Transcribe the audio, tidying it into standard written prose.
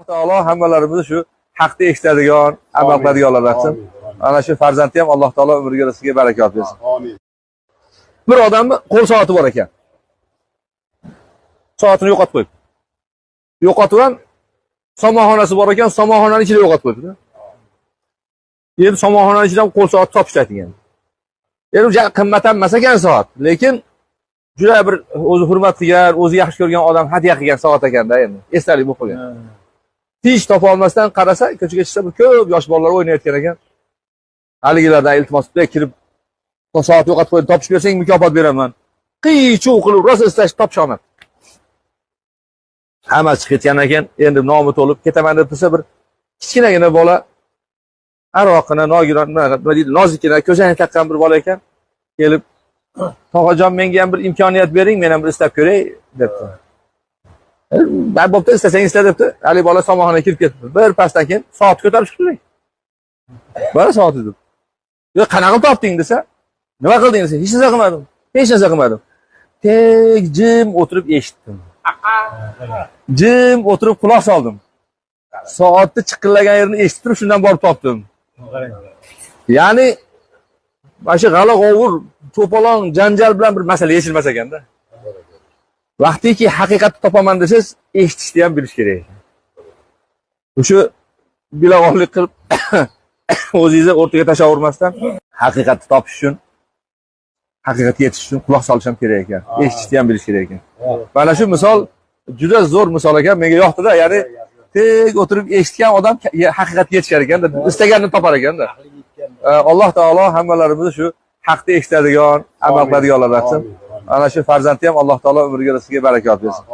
Taolo hammalarimizni shu haqda eshitadigan, amal qiladiganlar qilsin. Ana shu farzandni ham Alloh taolo umriga rizqiga barakot bersin. Amin. Bir odamni qo'l soati bor ekan. Soatini yo'qotib qo'yibdi. Yo'qotgan somonxonasi bor ekan, somonxonaning ichida yo'qotib qo'yibdi. Endi somonxonaning ichidan qo'l soat topishdi ekan. Endi qimmat emas ekan soat, lekin juda bir o'zi hurmat qilgan, o'zi yaxshi ko'rgan odam hadya qilgan soat ekanda endi. Esdalik bo'lib qolgan. Hech topa olmasdan qarasa, ko'chaga chiqsa bir ko'p yosh bolalar o'ynayotgan ekan. Haligilardan iltimos qilib kirib, soat yo'qotib qo'yib topishib bersang mukofot beraman. Qiy-chuv qilib rosa istash topishaman. Hammasi chiqib ketgan ekan, endi nomi to'lib ketaman deb tursa bir kichkinagina bola aroqini, nozikkina ko'zoynak taqqan bir bola ekan, kelib, "Tog'ajon, menga ham bir imkoniyat bering, men ham bir istab ko'ray" debdi. Bo'pti, istasang ista debdi. Hali bola somonxonaga kirib ketdi. Bir pasdan keyin soat ko'tarib chiqdi. Mana soat edi. "Yo, qanaqa topding?" desa, "Nima qilding?" desa, "Hech narsa qilmadim. Hech narsa qilmadim. Tek jim o'tirib eshitdim. Jim o'tirib quloq soldim. Soatni chiqillagan yerini eshitib turib, shundan borib topdim." Ya'ni mana shu g'ala-g'ovur, to'polon, janjal bilan bir masala yechilmas ekanda. Vaqtiki haqiqatni topaman desangiz, eshitishni ham bilish kerak ekan. O'sha bilag'onlik qilib o'zingizni o'rtaga tashlavermasdan haqiqatni topish uchun, haqiqatga yetish uchun quloq solish ham kerak ekan. Eshitishni ham bilish kerak ekan. Mana shu misol juda zo'r misol ekan, menga yoqdi-da. Ya'ni tek o'tirib eshitgan odam haqiqatga yetishar ekanda, istaganini topar ekanda. Alloh taolo hammalarimizni shu haqda eshitadigan, amal qiladiganlar qilsin. Ana shu farzandni ham Alloh taolo umriga rizqiga barakot bersin.